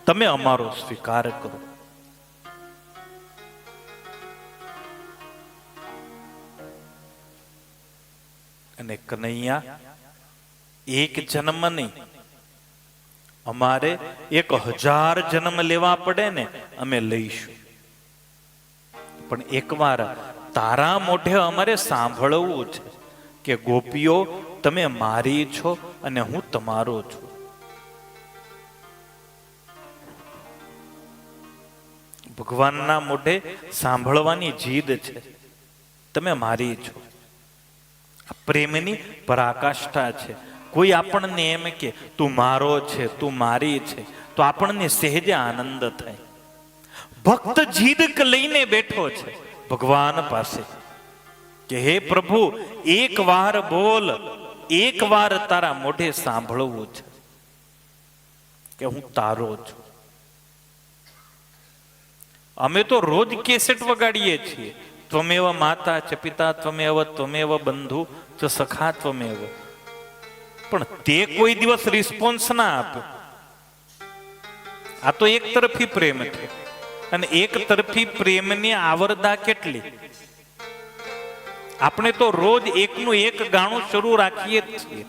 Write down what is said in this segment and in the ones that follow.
તમે અમારો સ્વીકાર કરો. અને કનૈયા એક જન્મ નહીં, અમારે 1000 જન્મ લેવા પડે ને અમે લઈશું, પણ એકવાર તારા મોઢે અમારે સાંભળવું છે કે ગોપીઓ તમે મારી છો અને હું તમારો છું. ભગવાનના મોઢે સાંભળવાની જીદ છે, તમે મારી છો. આ પ્રેમની પરાકાષ્ઠા છે. કોઈ આપણને એમ કે તું મારો છે, તું મારી છે, તો આપણને સહેજે આનંદ થાય. ભક્ત જીદ લઈને બેઠો છે ભગવાન પાસે કે હે પ્રભુ, એક વાર બોલ, એક વાર તારા મોઢે સાંભળવું છે કે હું તારો છું. અમે તો રોજ કેસેટ વગાડીએ છીએ, ત્વમેવ માતા ચ પિતા ત્વમેવ ત્વમેવ બંધુ ચ સખા ત્વમેવ, પણ તે કોઈ દિવસ રિસ્પોન્સ ના આપ્યો. આ તો એક તરફી પ્રેમ છે, અને એક તરફી પ્રેમની આવરદા કેટલી. આપણે તો રોજ એકનું એક ગાણું શરૂ રાખીએ જ છીએ.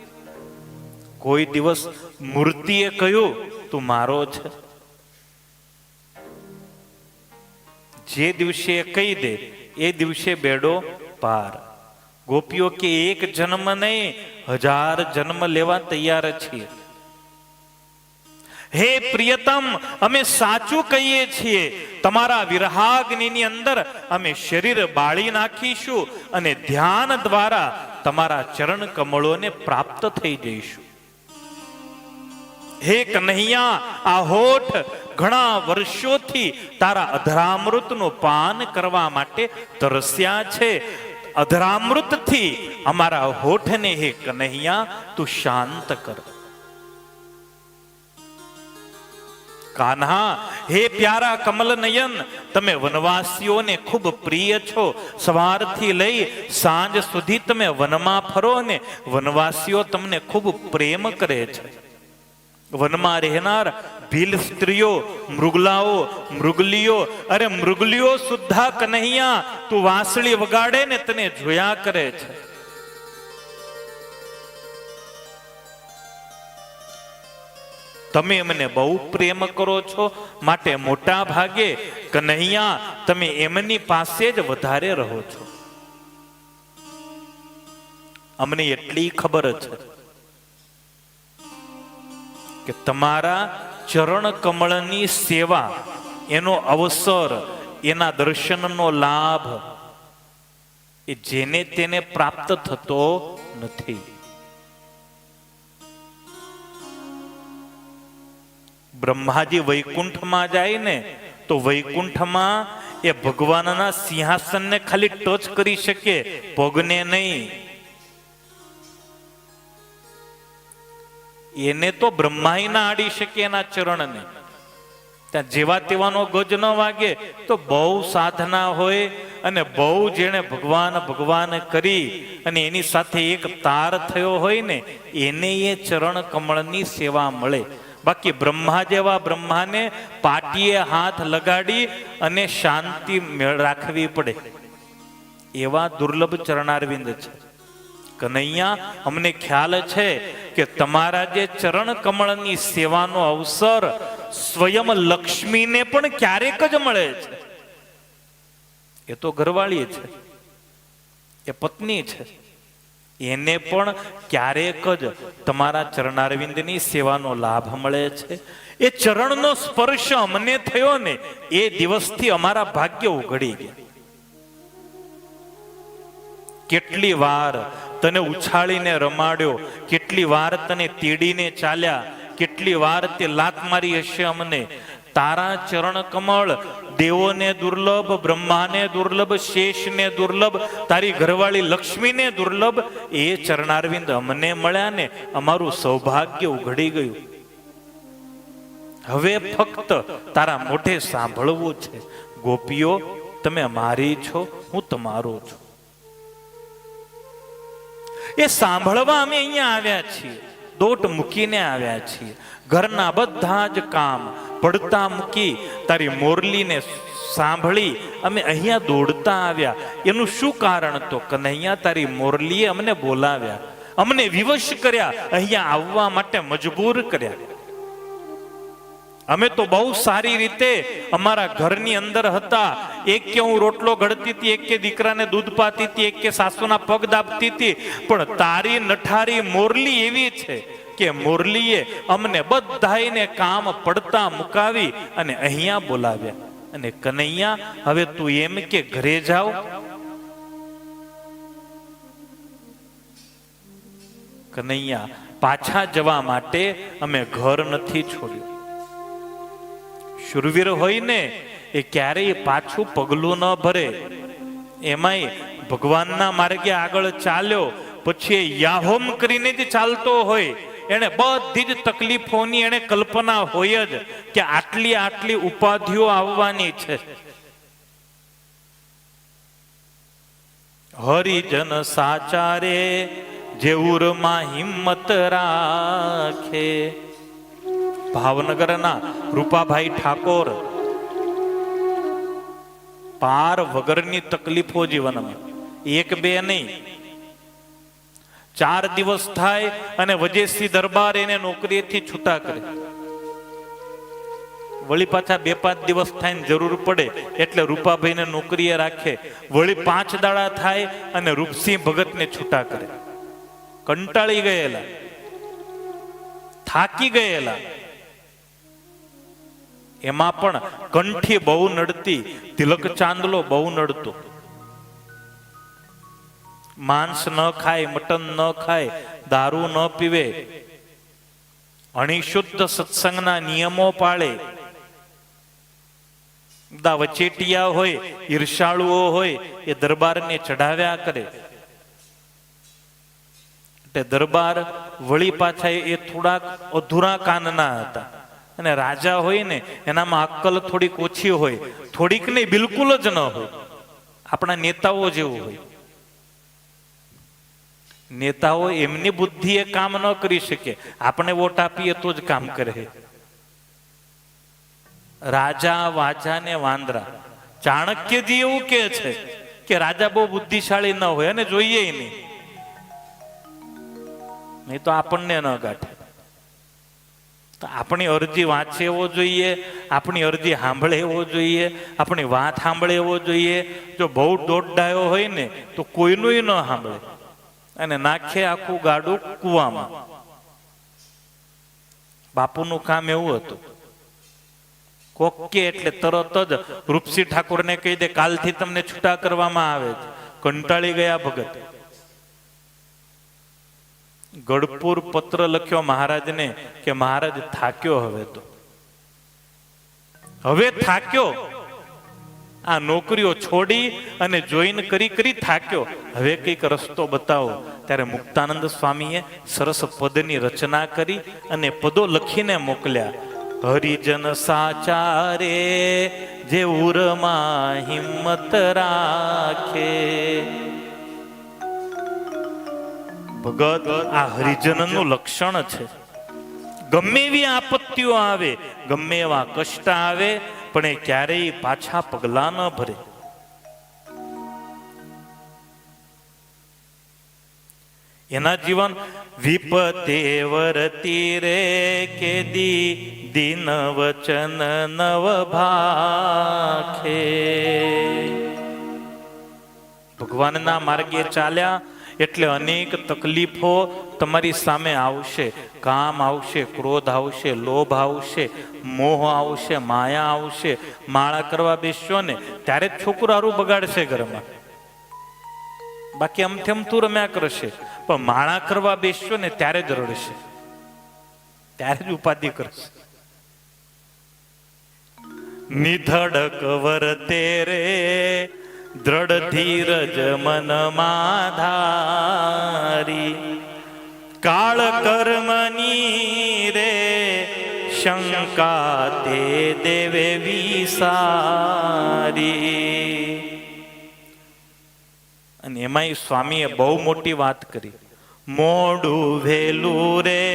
કોઈ દિવસ મૂર્તિએ કહ્યું તું મારો છે? જે દિવસે કહી દે એ દિવસે બેડો પાર. ગોપીઓ કે એક જન્મ નહીં, 1000 જન્મ લેવા તૈયાર છીએ. હે પ્રિયતમ, અમે સાચું કહીએ છીએ, તમારા વિરહાગ્નિની અંદર અમે શરીર બાળી નાખીશું અને ધ્યાન દ્વારા તમારા ચરણ કમળોને પ્રાપ્ત થઈ જઈશું. હે કન્હૈયા, આ હોઠ ઘણા વર્ષોથી તારા અધરામૃતનું પાન કરવા માટે તરસ્યા છે. અધરામૃતથી અમારા હોઠને હે કન્હૈયા તું શાંત કર. કાન્હા, હે પ્યારા કમલ નયન, તમે વનવાસીઓને ખૂબ પ્રિય છો. સવારથી લઈ સાંજ સુધી તમે વનમાં ફરો ને વનવાસીઓ તમને ખૂબ પ્રેમ કરે છે. વનમાં રહેનાર ભીલ સ્ત્રીઓ, મૃગલાઓ, મૃગલીઓ, અરે મૃગલીઓ સુદ્ધા કન્હૈયા તું વાંસળી વગાડે ને તને જોયા કરે છે. તમે એમને બહુ પ્રેમ કરો છો, માટે મોટા ભાગે કન્હૈયા તમે એમની પાસે જ વધારે રહો છો. અમને એટલી ખબર છે કે તમારા ચરણ કમળની સેવા, એનો અવસર, એના દર્શનનો લાભ એ જેને તેને પ્રાપ્ત થતો નથી. બ્રહ્માજી વૈકુંઠમાં જાય ને તો વૈકુંઠમાં એ ભગવાનના સિંહાસનને ખાલી ટચ કરી શકે, પગને નહીં. એને તો બ્રહ્માય ના આડી શકે એના ચરણને. ત્યાં જેવા તેવાનો ગજ ન વાગે. તો બહુ સાધના હોય અને બહુ જેણે ભગવાન ભગવાન કરી અને એની સાથે એક તાર થયો હોય ને એને એ ચરણ કમળની સેવા મળે. બાકી બ્રહ્મા જેવા બ્રહ્માને પાટીએ હાથ લગાડી અને શાંતિ રાખવી પડે એવા દુર્લભ ચરણારવિંદ છે. કનૈયા, અમને ખ્યાલ છે કે તમારા જે ચરણ કમળની સેવાનો અવસર સ્વયં લક્ષ્મીને પણ ક્યારેક જ મળે છે. એ તો ઘરવાળી છે, એ પત્ની છે, એને પણ ક્યારેક જ તમારા ચરણારવિંદની સેવાનો લાભ મળે છે. એ ચરણનો સ્પર્શ અમને થયો ને એ દિવસથી અમારા ભાગ્ય ઉઘડી ગયા. કેટલી વાર તને ઉછાળીને રમાડ્યો, કેટલી વાર તને તેડીને ચાલ્યા, કેટલી વાર તે લાત મારી હશે અમને. તારા ચરણ કમળ દેવોને દુર્લભ, બ્રહ્માને દુર્લભ, શેષને દુર્લભ, તારી ઘરવાળી લક્ષ્મીને દુર્લભ. એ ચરણારવિંદ અમને મળ્યા ને અમારું સૌભાગ્ય ઉઘડી ગયું. હવે ફક્ત તારા મોઢે સાંભળવું છે, ગોપીઓ તમે મારી છો, હું તમારો છું. એ સાંભળવા અમે અહીંયા આવ્યા છીએ, દોટ મૂકીને આવ્યા છીએ. ઘરના બધા જ કામ પડતા મૂકી તારી મોરલીને સાંભળી અમે અહીંયા દોડતા આવ્યા. એનું શું કારણ? તો કનૈયા તારી મોરલીએ અમને બોલાવ્યા, અમને વિવશ કર્યા, અહીંયા આવવા માટે મજબૂર કર્યા. અમે તો બહુ સારી રીતે અમારા ઘરની અંદર હતા. એક કે હું રોટલો ઘડતી હતી, એક કે દીકરાને દૂધ પાતી હતી, એક કે સાસુના પગ દાબતી હતી. પણ તારી નઠારી મોરલી એવી છે કે મોરલીએ અમને બધાને કામ પડતા મુકાવી અને અહીંયા બોલાવ્યા. અને કનૈયા હવે તું એમ કે ઘરે જાવ. કનૈયા પાછા જવા માટે અમે ઘર નથી છોડ્યું. શુરવીર હોય ને એ ક્યારેય પાછું પગલું ન ભરે. એમાંય ભગવાનના માર્ગે આગળ ચાલ્યો પછી યાહોમ કરીને જ ચાલતો હોય. એને બધી જ તકલીફોની એને કલ્પના હોય જ કે આટલી આટલી ઉપાધિઓ આવવાની છે. હરિજન સાચારે જેઉરમાં હિંમત રાખે. ભાવનગરના રૂપાભાઈ ઠાકોર પાર વગરની તકલીફો જીવનમાં, એક બે નહીં, 4 દિવસ થાય અને વજેસી દરબાર એને નોકરીએથી છૂટા કરે. વળી પાછા 2-5 દિવસ થાય ને જરૂર પડે એટલે રૂપાભાઈને નોકરીએ રાખે. વળી 5 દાડા થાય અને રૂપસિંહ ભગતને છૂટા કરે. કંટાળી ગયેલા, થાકી ગયેલા. એમાં પણ કંઠી બહુ નડતી, તિલક ચાંદલો બહુ નડતો. માંસ ન ખાય, મટન ન ખાય, દારૂ ન પીવે, અણિશુદ્ધ સત્સંગના નિયમો પાળે. બધા વચેટિયા હોય, ઈર્ષાળુઓ હોય, એ દરબારને ચઢાવ્યા કરે. એટલે દરબાર વળી પાછા એ થોડાક અધૂરા કાનના હતા. અને રાજા હોય ને એનામાં અક્કલ થોડીક ઓછી હોય, થોડીક નહીં બિલકુલ જ ન હોય. આપણા નેતાઓ જેવું હોય. નેતાઓ એમની બુદ્ધિ એ કામ ન કરી શકે, આપણે વોટ આપીએ તો જ કામ કરે. રાજા વાજા ને વાંદરા. ચાણક્યજી એવું કે છે કે રાજા બહુ બુદ્ધિશાળી ન હોય અને જોઈએ નહીં તો આપણને ન ગાંઠે. તો આપણી અરજી વાંચે એવો જોઈએ, આપણી અરજી સાંભળે એવો જોઈએ, આપણી વાત સાંભળે એવો જોઈએ. જો બહુ દોડડાયો હોય ને તો કોઈનું ન સાંભળે અને નાખે આખું ગાડું કુવામાં. બાપુનું કામ એવું હતું, કોકે એટલે તરત જ રૂપસિંહ ઠાકોરને કહી દે કાલથી તમને છૂટા કરવામાં આવે છે. કંટાળી ગયા ભગત. ગઢપુર પત્ર લખ્યો મહારાજને કે મહારાજ થાક્યો, હવે થાક્યો. આ નોકરીઓ છોડી અને જોઈન કરી થાક્યો. હવે કઈક રસ્તો બતાવો. ત્યારે મુક્તાનંદ સ્વામીએ સરસ પદની રચના કરી અને પદો લખીને મોકલ્યા. હરિજન સાચારે જે ઉરમાં હિંમત રાખે. ભગત આ હરિજનનું લક્ષણ છે. ગમે એવી આપત્તિઓ આવે, ગમે એવા કષ્ટ આવે, પણ એ ક્યારેય પાછા પગલા ન ભરે. એના જીવન વિપતે વરતી રે કેદી દિન વચન નવ ભાખે. ભગવાનના માર્ગે ચાલ્યા એટલે અનેક તકલીફો તમારી સામે આવશે. કામ આવશે, ક્રોધ આવશે, લોભ આવશે, મોહ આવશે, માયા આવશે. માળા કરવા બેસશો ને ત્યારે જ છોકરો હારું બગાડશે ઘરમાં, બાકી અમથેમતું રમ્યા કરશે. પણ માળા કરવા બેસશો ને ત્યારે જ રડશે, ત્યારે જ ઉપાધિ કરશે. નિધડક વરતે રે દ્રઢ ધીરજ મનમાં ધારી. કાળ કર્મની રે શંકા તે દેવે વિસારી. અને એમાંય સ્વામીએ બહુ મોટી વાત કરી. મોડું વેલું રે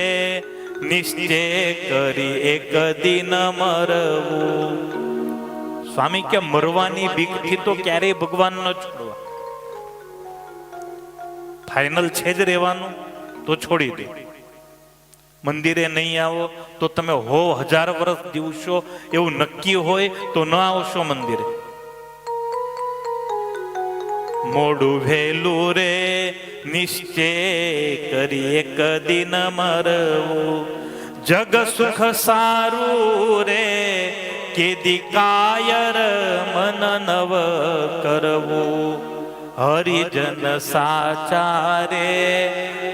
નિશ્ચય કરી એક દિન મરવું. સ્વામી કે મરવાની બીકથી તો ક્યારેય ભગવાન ન છોડવા. ફાઇનલ છે જ રહેવાનું તો છોડી દે. મંદિરે નહીં આવો તો તમે 1000 વર્ષ જીવશો એવું નક્કી હોય તો ન આવશો મંદિરે. મોડું વહેલું રે નિશ્ચય કરી એક દિન મરવું. જગ સુખ સારું રે કેદી કાયર મન નવ કરવું. હરિજન સાચા રે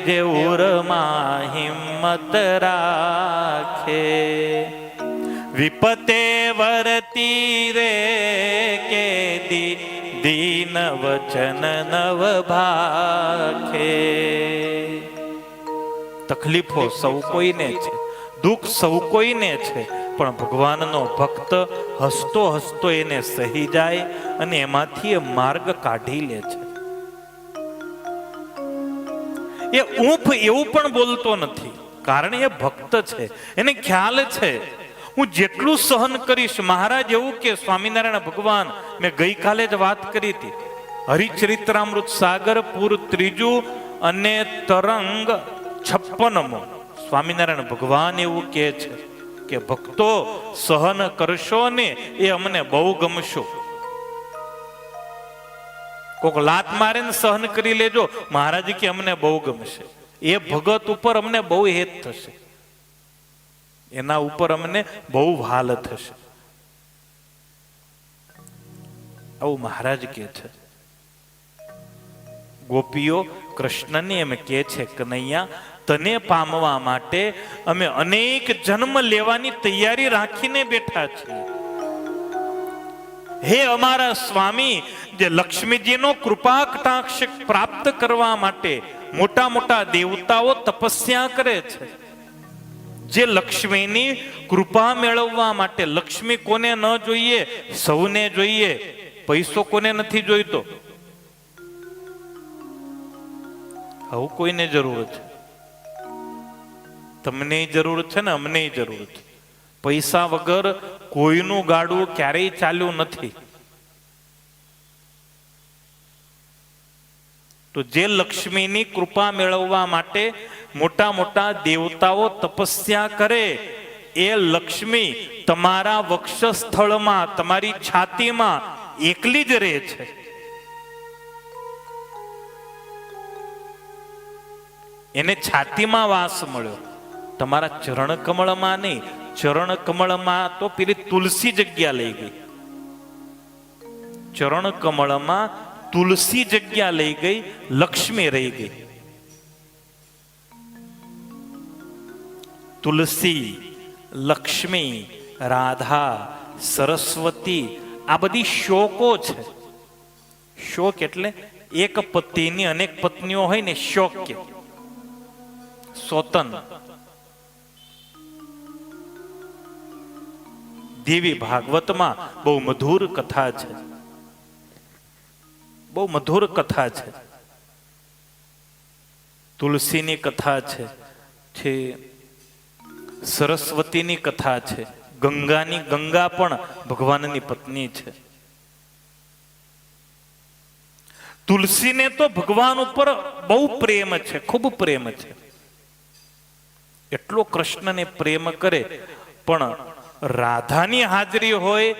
જે ઉરમાં હિંમત રાખે. વિપતે વરતી રે કેદી દીન વચન નવ ભાખે. તકલીફો સૌ કોઈને છે, દુઃખ સૌ કોઈને છે, પણ ભગવાનનો ભક્ત હસતો હસતો એને સહી જાય અને એમાંથી એ માર્ગ કાઢી લે છે. એ ઊંફ એવું પણ બોલતો નથી, કારણ એ ભક્ત છે, એને ખ્યાલ છે હું જેટલું સહન કરીશ. મહારાજ એવું કે સ્વામિનારાયણ ભગવાન, મેં ગઈકાલે જ વાત કરી હતી, હરિચરિત્રામૃત સાગર પૂર 3 અને તરંગ 56મો. સ્વામિનારાયણ ભગવાન એવું કહે છે કે ભક્તો સહન કરશો ને એ અમને બહુ ગમશો. કોક લાત મારે ને સહન કરી લેજો, મહારાજ કે અમને બહુ ગમશે. એ ભગત ઉપર અમને બહુ હેત થશે, એના ઉપર અમને બહુ ભાલ થશે. આવું મહારાજ કે છે. ગોપીઓ કૃષ્ણને એમ કે છે, કનૈયા તને પામવા માટે અમે અનેક જન્મ લેવાની તૈયારી રાખીને બેઠા છીએ. હે અમારા સ્વામી, જે લક્ષ્મીજીનો કૃપા કટાક્ષ પ્રાપ્ત કરવા માટે મોટા મોટા દેવતાઓ તપસ્યા કરે છે. જે લક્ષ્મીની કૃપા મેળવવા માટે, લક્ષ્મી કોને ન જોઈએ? સૌને જોઈએ. પૈસો કોને નથી જોઈતો? આવું કોઈને જરૂર છે. તમને જરૂર છે ને અમને જરૂર છે. પૈસા વગર કોઈનું ગાડું ક્યારેય ચાલ્યું નથી. તો જે લક્ષ્મીની કૃપા મેળવવા માટે મોટા મોટા દેવતાઓ તપસ્યા કરે, એ લક્ષ્મી તમારા વક્ષસ્થળમાં, તમારી છાતીમાં એકલી જ રહે છે. એને છાતીમાં વાસ મળ્યો, તમારા ચરણ કમળમાં નહીં. ચરણ કમળમાં તો પેલી તુલસી જગ્યા લઈ ગઈ. ચરણ કમળમાં તુલસી જગ્યા લઈ ગઈ, લક્ષ્મી રહી ગઈ. તુલસી, લક્ષ્મી, રાધા, સરસ્વતી, આ બધી શોકો છે. શોક એટલે એક પતિની અનેક પત્નીઓ હોય ને, શોક કે સોતન. દેવી ભાગવતમાં બહુ મધુર કથા છે, બહુ મધુર કથા છે. તુલસીની કથા છે, સરસ્વતીની કથા છે, ગંગાની, ગંગા પણ ભગવાનની પત્ની છે. તુલસીને તો ભગવાન ઉપર બહુ પ્રેમ છે, ખૂબ પ્રેમ છે. એટલો કૃષ્ણને પ્રેમ કરે, પણ રાધાની હાજરી હોય